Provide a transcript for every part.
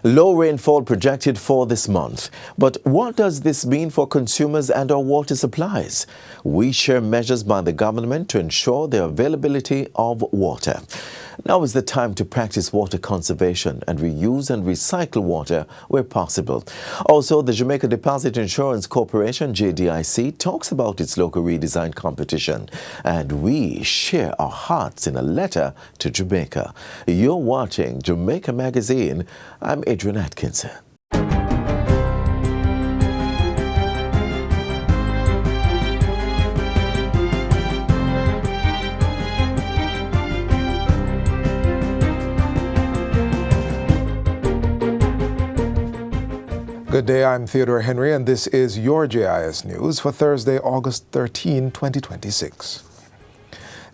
Low rainfall projected for this month. But what does this mean for consumers and our water supplies? We share measures by the government to ensure the availability of water. Now is the time to practice water conservation and reuse and recycle water where possible. Also, the Jamaica Deposit Insurance Corporation, JDIC, talks about its local redesign competition. And we share our hearts in a letter to Jamaica. You're watching Jamaica Magazine. I'm Adrian Atkinson. Good day, I'm Theodore Henry, and this is your JIS News for Thursday, August 13, 2026.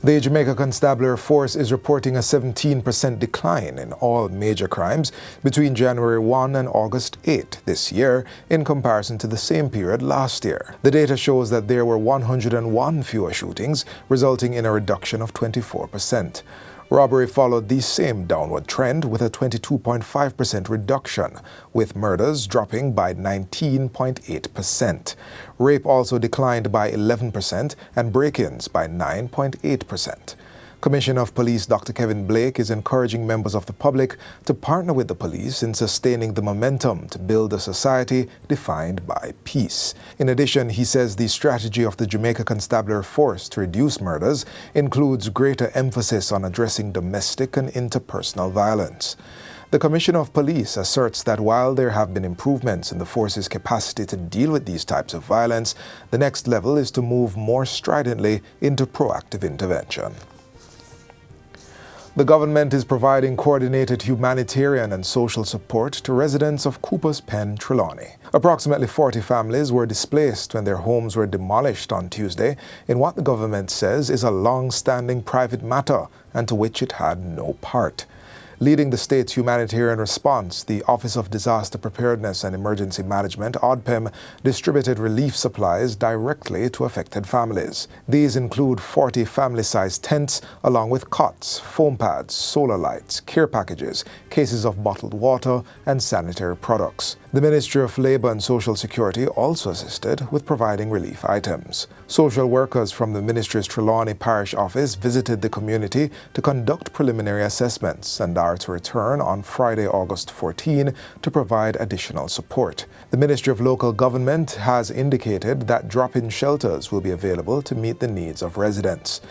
The Jamaica Constabulary Force is reporting a 17% decline in all major crimes between January 1 and August 8 this year in comparison to the same period last year. The data shows that there were 101 fewer shootings, resulting in a reduction of 24%. Robbery followed the same downward trend with a 22.5% reduction, with murders dropping by 19.8%. Rape also declined by 11% and break-ins by 9.8%. Commissioner of Police Dr. Kevin Blake is encouraging members of the public to partner with the police in sustaining the momentum to build a society defined by peace. In addition, he says the strategy of the Jamaica Constabulary Force to reduce murders includes greater emphasis on addressing domestic and interpersonal violence. The Commissioner of Police asserts that while there have been improvements in the force's capacity to deal with these types of violence, the next level is to move more stridently into proactive intervention. The government is providing coordinated humanitarian and social support to residents of Cooper's Pen, Trelawney. Approximately 40 families were displaced when their homes were demolished on Tuesday in what the government says is a long-standing private matter and to which it had no part. Leading the state's humanitarian response, the Office of Disaster Preparedness and Emergency Management, ODPEM, distributed relief supplies directly to affected families. These include 40 family-sized tents, along with cots, foam pads, solar lights, care packages, cases of bottled water, and sanitary products. The Ministry of Labour and Social Security also assisted with providing relief items. Social workers from the ministry's Trelawney Parish Office visited the community to conduct preliminary assessments and are to return on Friday, August 14, to provide additional support. The Ministry of Local Government has indicated that drop-in shelters will be available to meet the needs of residents.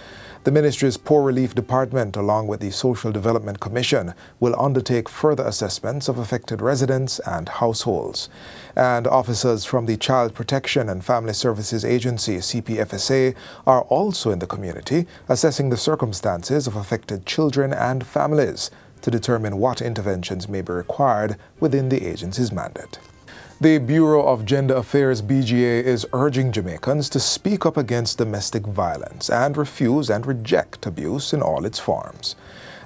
The ministry's Poor Relief Department, along with the Social Development Commission, will undertake further assessments of affected residents and households. And officers from the Child Protection and Family Services Agency, CPFSA, are also in the community, assessing the circumstances of affected children and families to determine what interventions may be required within the agency's mandate. The Bureau of Gender Affairs, BGA, is urging Jamaicans to speak up against domestic violence and refuse and reject abuse in all its forms.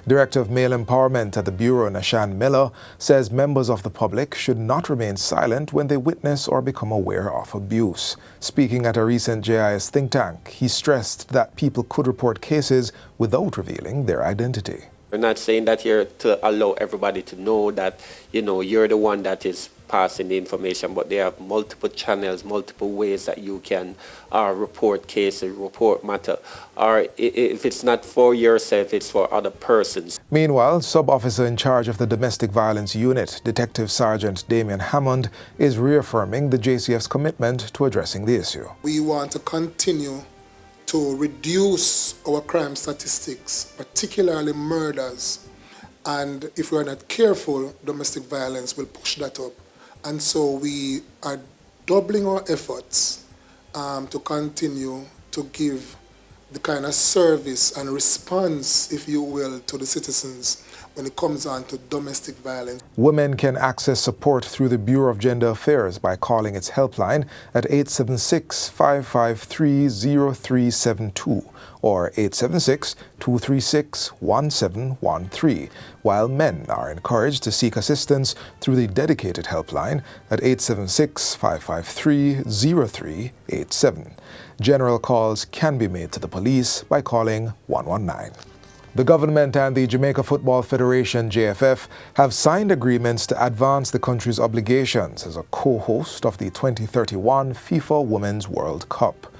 Director of Male Empowerment at the Bureau, Nashan Miller, says members of the public should not remain silent when they witness or become aware of abuse. Speaking at a recent JIS think tank, he stressed that people could report cases without revealing their identity. We're not saying that you're to allow everybody to know that, you're the one that is passing the information, but there are multiple channels, multiple ways that you can report cases, report matter, or if it's not for yourself, it's for other persons. Meanwhile, Sub-Officer in charge of the Domestic Violence Unit, Detective Sergeant Damian Hammond, is reaffirming the JCF's commitment to addressing the issue. We want to continue to reduce our crime statistics, particularly murders, and if we are not careful, domestic violence will push that up. And so we are doubling our efforts to continue to give the kind of service and response, if you will, to the citizens when it comes on to domestic violence. Women can access support through the Bureau of Gender Affairs by calling its helpline at 876-553-0372 or 876-236-1713, while men are encouraged to seek assistance through the dedicated helpline at 876-553-0387. General calls can be made to the police by calling 119. The government and the Jamaica Football Federation, JFF, have signed agreements to advance the country's obligations as a co-host of the 2031 FIFA Women's World Cup.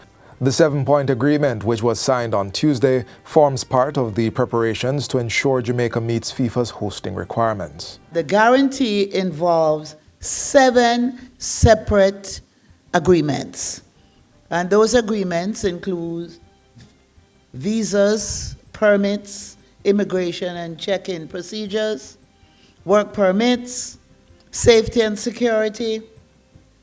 The 7-point agreement, which was signed on Tuesday, forms part of the preparations to ensure Jamaica meets FIFA's hosting requirements. The guarantee involves 7 separate agreements, and those agreements include visas, permits, immigration and check-in procedures, work permits, safety and security,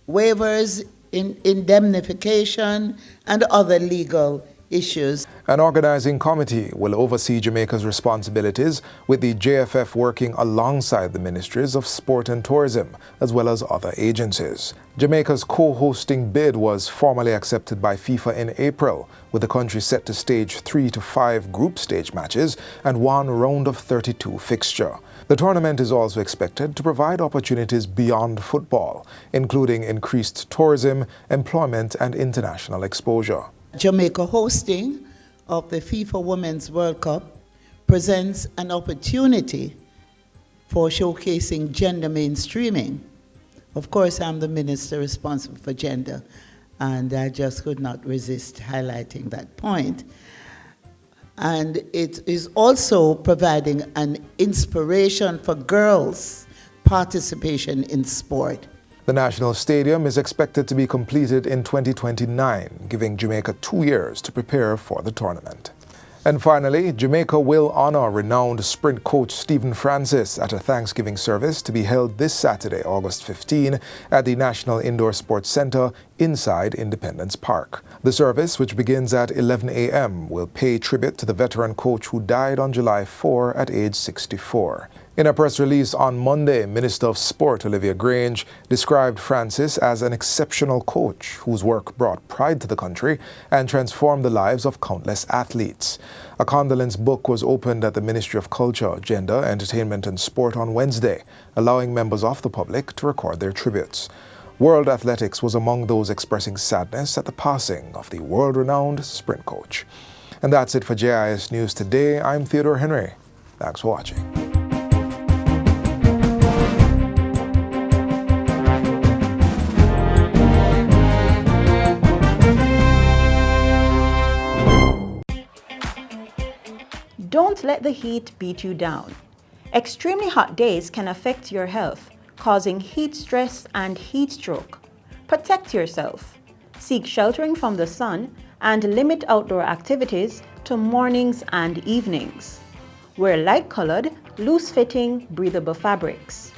waivers, indemnification, and other legal issues. An organizing committee will oversee Jamaica's responsibilities, with the JFF working alongside the Ministries of Sport and Tourism, as well as other agencies. Jamaica's co-hosting bid was formally accepted by FIFA in April, with the country set to stage 3 to 5 group stage matches and 1 round of 32 fixture. The tournament is also expected to provide opportunities beyond football, including increased tourism, employment, and international exposure. Jamaica hosting of the FIFA Women's World Cup presents an opportunity for showcasing gender mainstreaming. Of course, I'm the minister responsible for gender, and I just could not resist highlighting that point. And it is also providing an inspiration for girls' participation in sport. The National Stadium is expected to be completed in 2029, giving Jamaica 2 years to prepare for the tournament. And finally, Jamaica will honor renowned sprint coach Stephen Francis at a Thanksgiving service to be held this Saturday, August 15, at the National Indoor Sports Center inside Independence Park. The service, which begins at 11 a.m., will pay tribute to the veteran coach who died on July 4 at age 64. In a press release on Monday, Minister of Sport Olivia Grange described Francis as an exceptional coach whose work brought pride to the country and transformed the lives of countless athletes. A condolence book was opened at the Ministry of Culture, Gender, Entertainment and Sport on Wednesday, allowing members of the public to record their tributes. World Athletics was among those expressing sadness at the passing of the world-renowned sprint coach. And that's it for JIS News Today. I'm Theodore Henry. Thanks for watching. Don't let the heat beat you down. Extremely hot days can affect your health, causing heat stress and heat stroke. Protect yourself. Seek sheltering from the sun and limit outdoor activities to mornings and evenings. Wear light-colored, loose-fitting, breathable fabrics.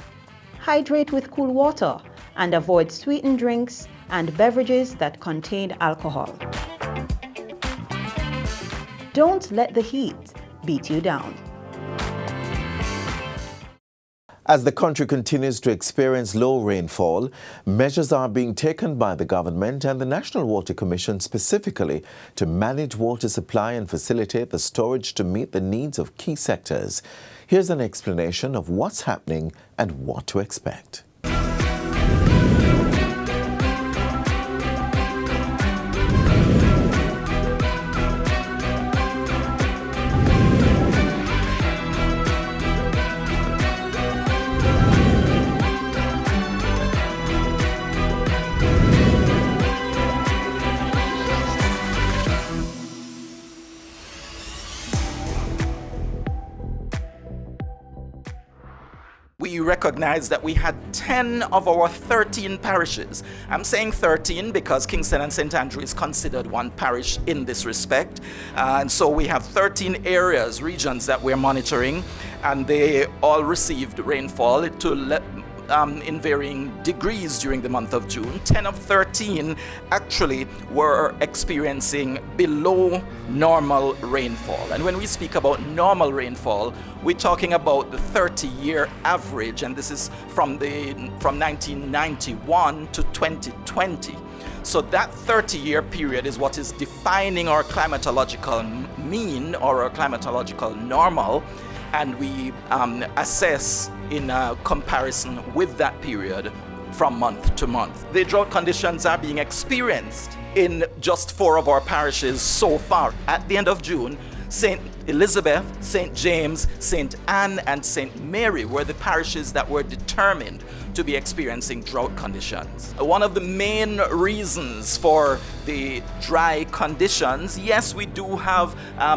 Hydrate with cool water and avoid sweetened drinks and beverages that contain alcohol. Don't let the heat beat you down. As the country continues to experience low rainfall, measures are being taken by the government and the National Water Commission specifically to manage water supply and facilitate the storage to meet the needs of key sectors. Here's an explanation of what's happening and what to expect. We recognized that we had 10 of our 13 parishes. I'm saying 13 because Kingston and St. Andrew is considered one parish in this respect. And so we have 13 areas, regions that we're monitoring, and they all received rainfall in varying degrees during the month of June. 10 of 13 actually were experiencing below normal rainfall. And when we speak about normal rainfall, we're talking about the 30-year average, and this is from 1991 to 2020. So that 30-year period is what is defining our climatological mean or our climatological normal, and we assess in comparison with that period from month to month. The drought conditions are being experienced in just 4 of our parishes so far. At the end of June, St. Elizabeth, St. James, St. Anne, and St. Mary were the parishes that were determined to be experiencing drought conditions. One of the main reasons for the dry conditions, yes, we do have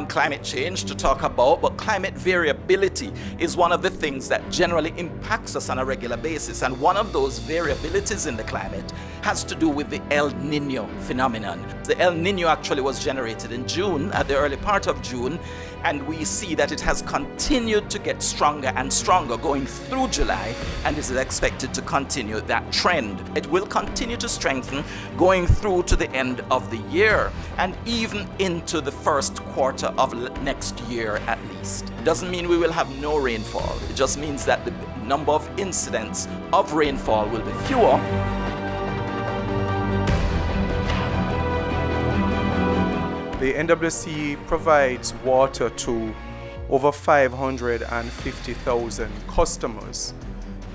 climate change to talk about, but climate variability is one of the things that generally impacts us on a regular basis. And one of those variabilities in the climate has to do with the El Nino phenomenon. The El Nino actually was generated in June, at the early part of June, and we see that it has continued to get stronger and stronger going through July, and is expected to continue that trend. It will continue to strengthen going through to the end of the year and even into the first quarter of next year at least. It doesn't mean we will have no rainfall. It just means that the number of incidents of rainfall will be fewer. The NWC provides water to over 550,000 customers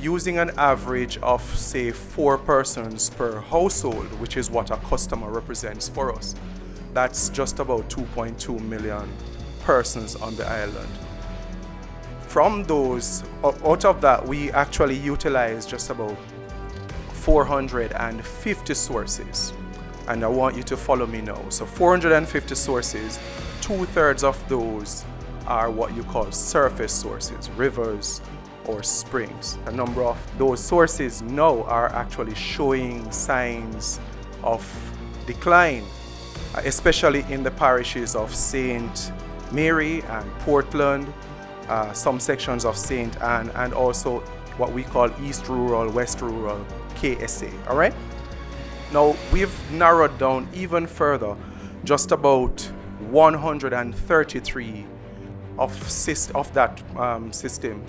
using an average of, say, 4 persons per household, which is what a customer represents for us. That's just about 2.2 million persons on the island. From those, out of that, we actually utilize just about 450 sources. And I want you to follow me now. So 450 sources, 2/3 of those are what you call surface sources, rivers or springs. A number of those sources now are actually showing signs of decline, especially in the parishes of St. Mary and Portland, some sections of St. Anne, and also what we call East Rural, West Rural, KSA, all right? Now, we've narrowed down even further, just about 133 of that system,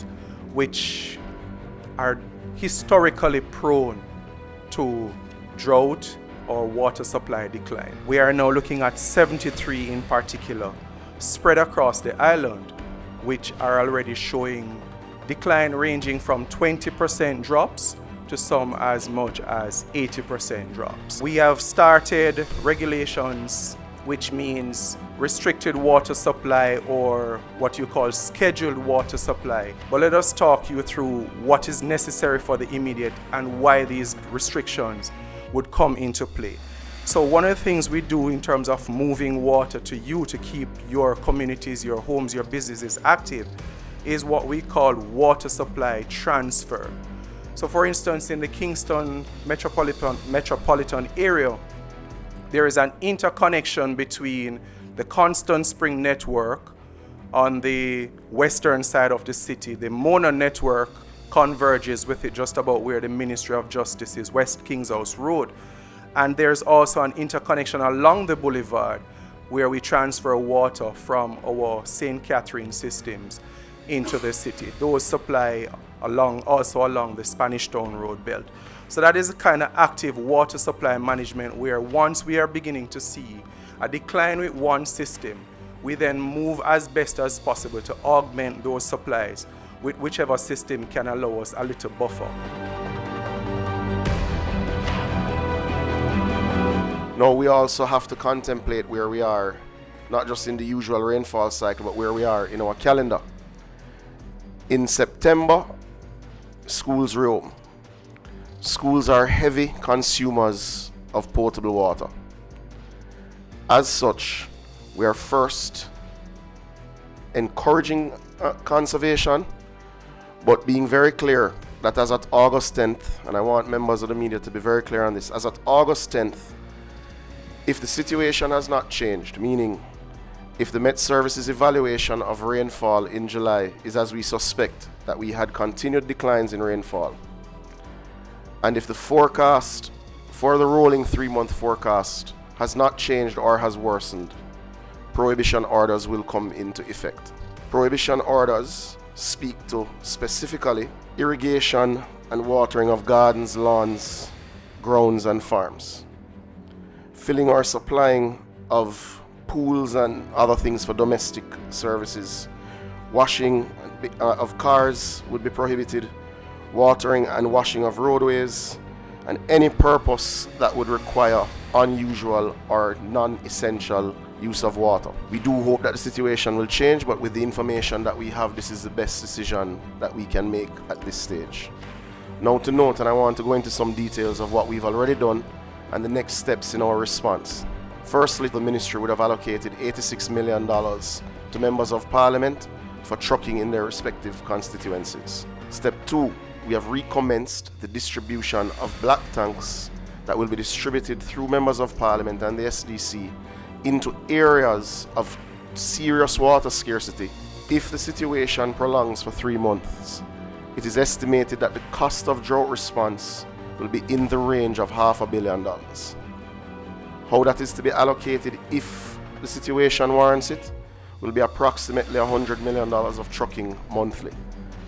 which are historically prone to drought or water supply decline. We are now looking at 73 in particular, spread across the island, which are already showing decline ranging from 20% drops to some as much as 80% drops. We have started regulations, which means restricted water supply or what you call scheduled water supply. But let us talk you through what is necessary for the immediate and why these restrictions would come into play. So one of the things we do in terms of moving water to you to keep your communities, your homes, your businesses active is what we call water supply transfer. So for instance, in the Kingston metropolitan area, there is an interconnection between the Constant Spring network on the western side of the city. The Mona network converges with it just about where the Ministry of Justice is, West Kings House Road. And there's also an interconnection along the boulevard where we transfer water from our St. Catherine systems into the city. Those supply also along the Spanish Town Road belt. So that is a kind of active water supply management where once we are beginning to see a decline with one system, we then move as best as possible to augment those supplies with whichever system can allow us a little buffer. Now we also have to contemplate where we are, not just in the usual rainfall cycle, but where we are in our calendar. In September, schools reopen. Schools are heavy consumers of potable water. As such, we are first encouraging conservation, but being very clear that as at August 10th, and I want members of the media to be very clear on this, as at August 10th, if the situation has not changed, meaning if the Met Service's evaluation of rainfall in July is as we suspect, that we had continued declines in rainfall, and if the forecast for the rolling 3-month forecast has not changed or has worsened, prohibition orders will come into effect. Prohibition orders speak to specifically irrigation and watering of gardens, lawns, grounds and farms, filling or supplying of pools and other things for domestic services. Washing of cars would be prohibited, watering and washing of roadways, and any purpose that would require unusual or non-essential use of water. We do hope that the situation will change, but with the information that we have, this is the best decision that we can make at this stage. Now to note, and I want to go into some details of what we've already done and the next steps in our response. Firstly, the ministry would have allocated $86 million to members of parliament for trucking in their respective constituencies. Step 2, we have recommenced the distribution of black tanks that will be distributed through members of parliament and the SDC into areas of serious water scarcity. If the situation prolongs for 3 months, it is estimated that the cost of drought response will be in the range of $500 million. How that is to be allocated if the situation warrants it will be approximately $100 million of trucking monthly.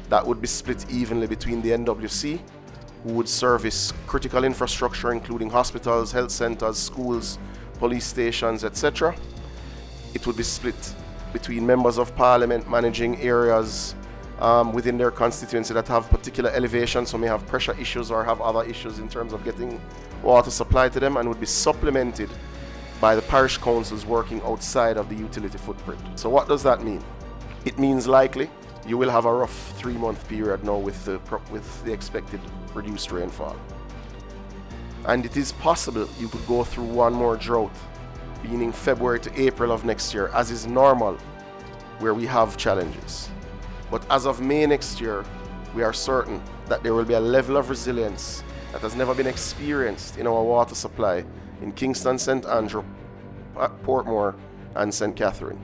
That would be split evenly between the NWC, who would service critical infrastructure including hospitals, health centers, schools, police stations, etc. It would be split between members of parliament managing areas within their constituency that have particular elevations, so may have pressure issues or have other issues in terms of getting water supply to them, and would be supplemented by the parish councils working outside of the utility footprint. So what does that mean? It means likely you will have a rough 3-month period now with the expected reduced rainfall. And it is possible you could go through one more drought, meaning February to April of next year, as is normal, where we have challenges. But as of May next year, we are certain that there will be a level of resilience that has never been experienced in our water supply in Kingston, St. Andrew, Portmore, and St. Catherine.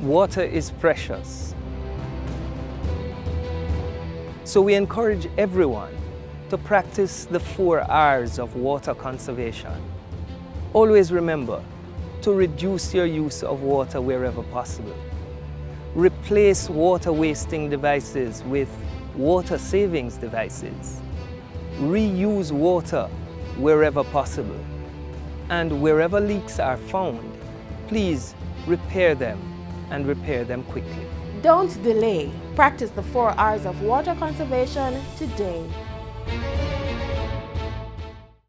Water is precious. So we encourage everyone to practice the 4 R's of water conservation. Always remember to reduce your use of water wherever possible. Replace water wasting devices with water savings devices. Reuse water wherever possible. And wherever leaks are found, please repair them and repair them quickly. Don't delay. Practice the 4 R's of water conservation today.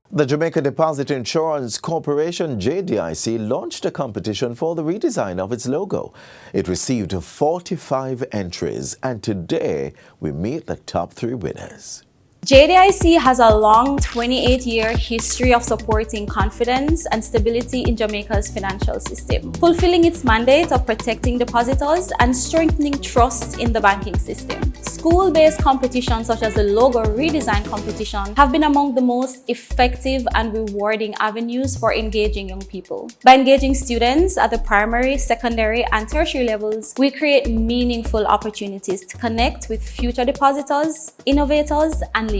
The Jamaica Deposit Insurance Corporation, JDIC, launched a competition for the redesign of its logo. It received 45 entries, and today we meet the top 3 winners. JDIC has a long 28-year history of supporting confidence and stability in Jamaica's financial system, fulfilling its mandate of protecting depositors and strengthening trust in the banking system. School-based competitions such as the logo redesign competition have been among the most effective and rewarding avenues for engaging young people. By engaging students at the primary, secondary, and tertiary levels, we create meaningful opportunities to connect with future depositors, innovators, and leaders.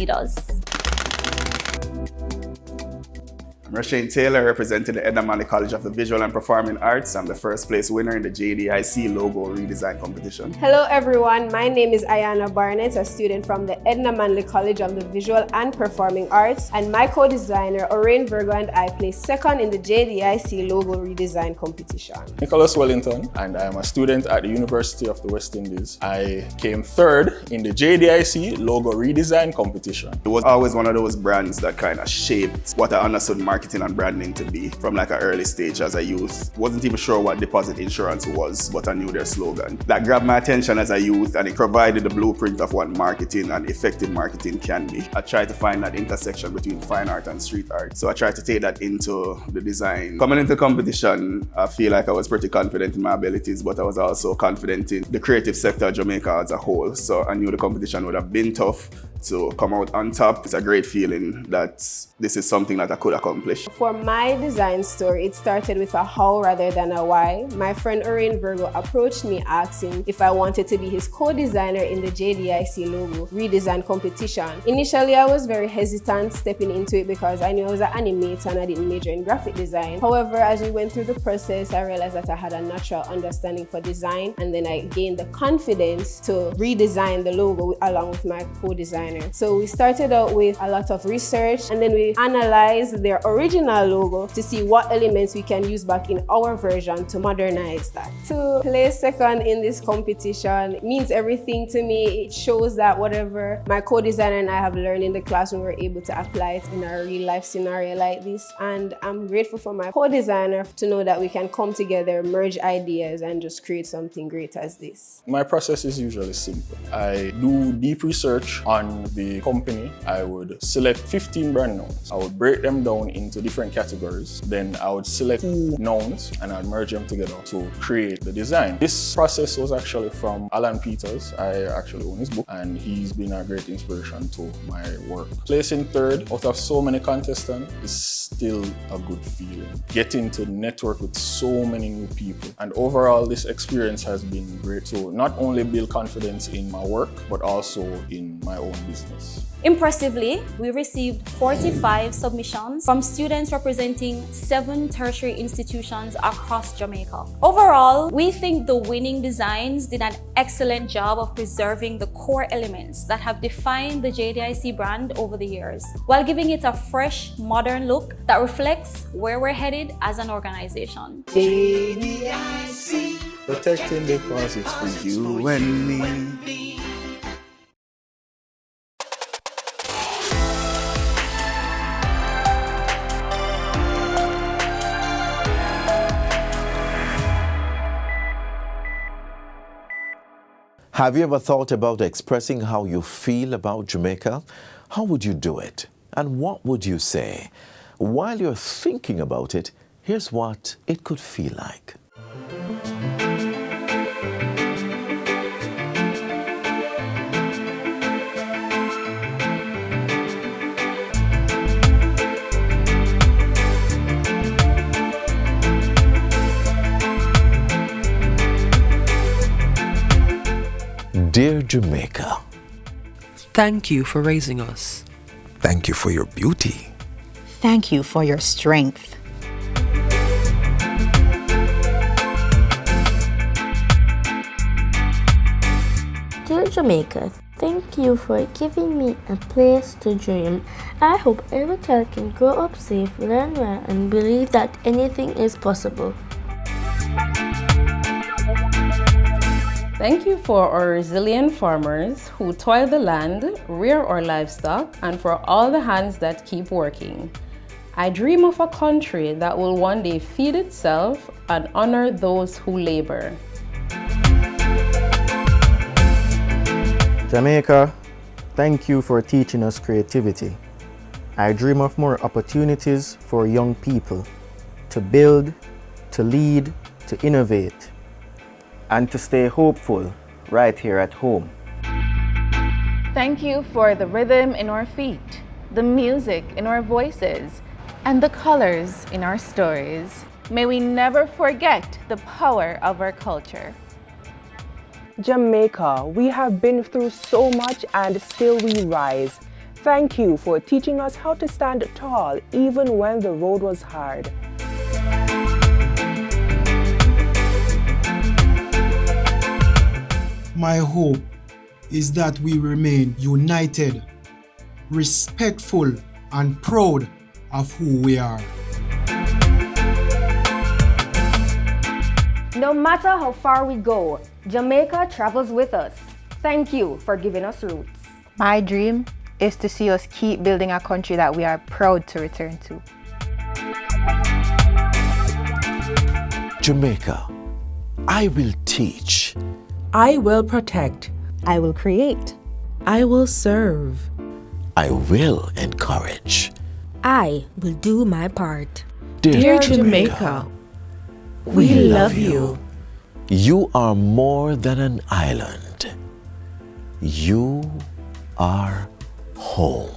I'm Rasheen Taylor, representing the Edna Manley College of the Visual and Performing Arts. I'm the first place winner in the JDIC logo redesign competition. Hello everyone, my name is Ayana Barnett, a student from the Edna Manley College of the Visual and Performing Arts, and my co-designer Orain Virgo and I placed second in the JDIC logo redesign competition. Nicholas Wellington, and I'm a student at the University of the West Indies. I came third in the JDIC logo redesign competition. It was always one of those brands that kind of shaped what I understood marketing and branding to be from like an early stage as a youth. Wasn't even sure what deposit insurance was, but I knew their slogan. That grabbed my attention as a youth, and it provided the blueprint of what marketing and effective marketing can be. I tried to find that intersection between fine art and street art. So I tried to take that into the design. Coming into competition, I feel like I was pretty confident in my abilities, but I was also confident in the creative sector of Jamaica as a whole. So I knew the competition would have been tough to come out on top. It's a great feeling that this is something that I could accomplish. For my design story, it started with a how rather than a why. My friend Orain Virgo approached me asking if I wanted to be his co-designer in the JDIC logo redesign competition. Initially, I was very hesitant stepping into it because I knew I was an animator and I didn't major in graphic design. However, as we went through the process, I realized that I had a natural understanding for design, and then I gained the confidence to redesign the logo along with my co-designer. designer. So we started out with a lot of research, and then we analyzed their original logo to see what elements we can use back in our version to modernize that. To place second in this competition means everything to me. It shows that whatever my co-designer and I have learned in the classroom, we're able to apply it in a real life scenario like this. And I'm grateful for my co-designer to know that we can come together, merge ideas, and just create something great as this. My process is usually simple. I do deep research on the company. I would select 15 brand nouns. I would break them down into different categories. Then I would select 2 nouns and I'd merge them together to create the design. This process was actually from Alan Peters. I actually own his book, and he's been a great inspiration to my work. Placing third out of so many contestants is still a good feeling. Getting to network with so many new people, and overall this experience has been great to not only build confidence in my work but also in my own business. Impressively, we received 45 submissions from students representing 7 tertiary institutions across Jamaica. Overall, we think the winning designs did an excellent job of preserving the core elements that have defined the JDIC brand over the years, while giving it a fresh, modern look that reflects where we're headed as an organization. JDIC, protecting deposits for you and me. Have you ever thought about expressing how you feel about Jamaica? How would you do it? And what would you say? While you're thinking about it, here's what it could feel like. Dear Jamaica, thank you for raising us. Thank you for your beauty. Thank you for your strength. Dear Jamaica, thank you for giving me a place to dream. I hope every child can grow up safe, learn well, and believe that anything is possible. Thank you for our resilient farmers who toil the land, rear our livestock, and for all the hands that keep working. I dream of a country that will one day feed itself and honor those who labor. Jamaica, thank you for teaching us creativity. I dream of more opportunities for young people to build, to lead, to innovate, and to stay hopeful right here at home. Thank you for the rhythm in our feet, the music in our voices, and the colors in our stories. May we never forget the power of our culture. Jamaica, we have been through so much and still we rise. Thank you for teaching us how to stand tall even when the road was hard. My hope is that we remain united, respectful, and proud of who we are. No matter how far we go, Jamaica travels with us. Thank you for giving us roots. My dream is to see us keep building a country that we are proud to return to. Jamaica, I will teach. I will protect. I will create. I will serve. I will encourage. I will do my part. Dear Jamaica, we love you. You are more than an island. You are home.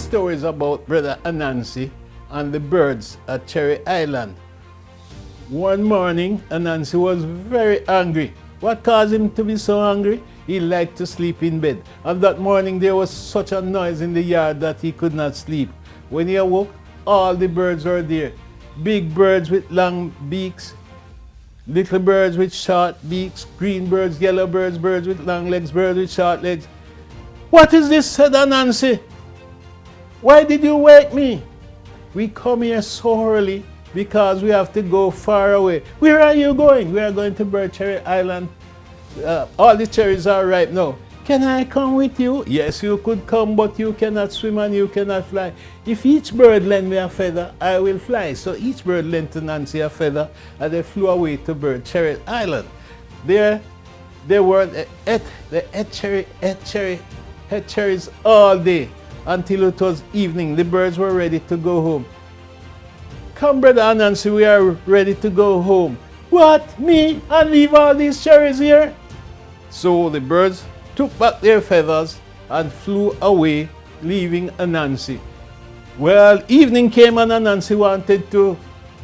story is about Brother Anansi and the birds at Cherry Island. One morning, Anansi was very angry. What caused him to be so angry? He liked to sleep in bed. And that morning there was such a noise in the yard that he could not sleep. When he awoke, all the birds were there. Big birds with long beaks, little birds with short beaks, green birds, yellow birds, birds with long legs, birds with short legs. "What is this?" said Anansi. "Why did you wake me?" "We come here so early because we have to go far away." "Where are you going?" "We are going to Bird Cherry Island. All the cherries are ripe now." "Can I come with you?" "Yes, you could come, but you cannot swim and you cannot fly. If each bird lend me a feather, I will fly." So each bird lent to Nancy a feather, and they flew away to Bird Cherry Island. There they were, they ate cherries all day until it was evening. The birds were ready to go home. "Come, Brother Anansi, we are ready to go home." "What, me? And leave all these cherries here?" So the birds took back their feathers and flew away, leaving Anansi. Well, evening came and Anansi wanted to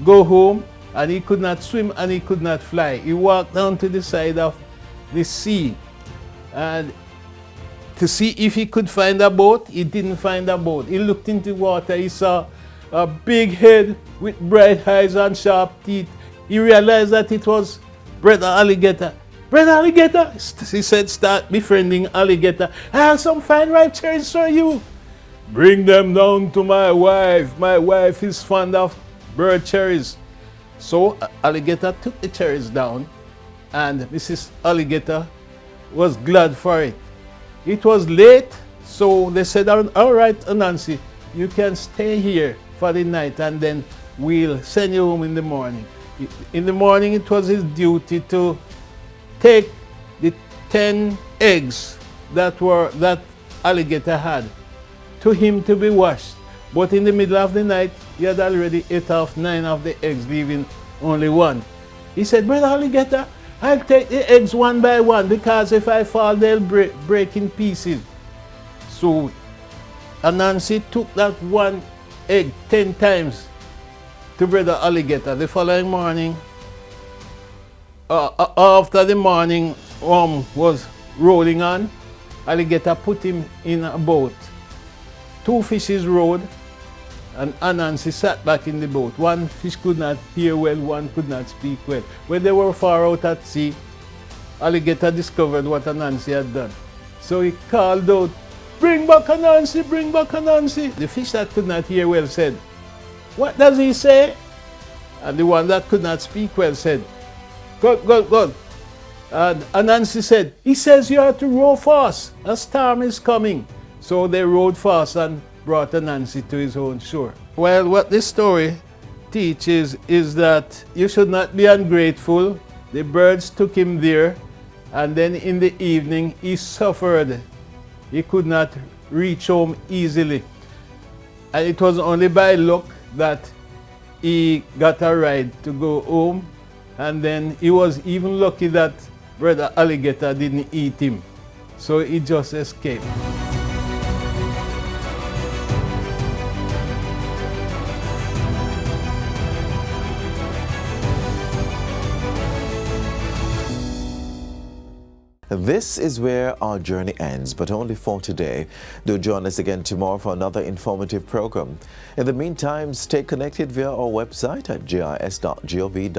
go home, and he could not swim and he could not fly. He walked down to the side of the sea and to see if he could find a boat. He didn't find a boat. He looked into water. He saw a big head with bright eyes and sharp teeth. He realized that it was Brother Alligator. "Brother Alligator," he said, "start befriending Alligator. I have some fine ripe cherries for you." "Bring them down to my wife. My wife is fond of bird cherries." So Alligator took the cherries down, and Mrs. Alligator was glad for it. It was late, so they said, "All right, Anansi, you can stay here for the night, and then we'll send you home in the morning." In the morning, it was his duty to take the 10 eggs that Alligator had to him to be washed. But in the middle of the night, he had already ate off 9 of the eggs, leaving only 1. He said, "Brother Alligator, I'll take the eggs one by one, because if I fall, they'll break in pieces." So Anansi took that 1 egg 10 times to Brother Alligator. The following morning, after the morning was rolling on, Alligator put him in a boat. 2 fishes rowed, and Anansi sat back in the boat. 1 fish could not hear well, 1 could not speak well. When they were far out at sea, Alligator discovered what Anansi had done. So he called out, "Bring back Anansi, bring back Anansi." The fish that could not hear well said, "What does he say?" And the one that could not speak well said, "Good, good, good." And Anansi said, "He says you have to row fast. A storm is coming." So they rowed fast and brought Anansi to his own shore. Well, what this story teaches is that you should not be ungrateful. The birds took him there, and then in the evening he suffered. He could not reach home easily. And it was only by luck that he got a ride to go home, and then he was even lucky that Brother Alligator didn't eat him. So he just escaped. This is where our journey ends, but only for today. Do join us again tomorrow for another informative program. In the meantime, stay connected via our website at jis.gov.jm.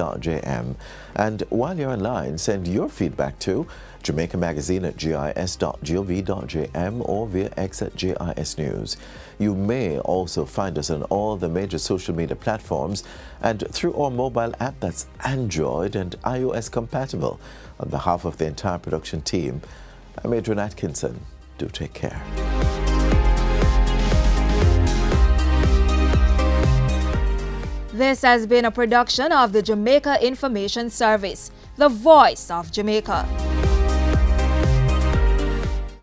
And while you're online, send your feedback to Jamaica Magazine at jis.gov.jm or via X at JIS News. You may also find us on all the major social media platforms and through our mobile app that's Android and iOS compatible. On behalf of the entire production team, I'm Adrian Atkinson. Do take care. This has been a production of the Jamaica Information Service, the voice of Jamaica.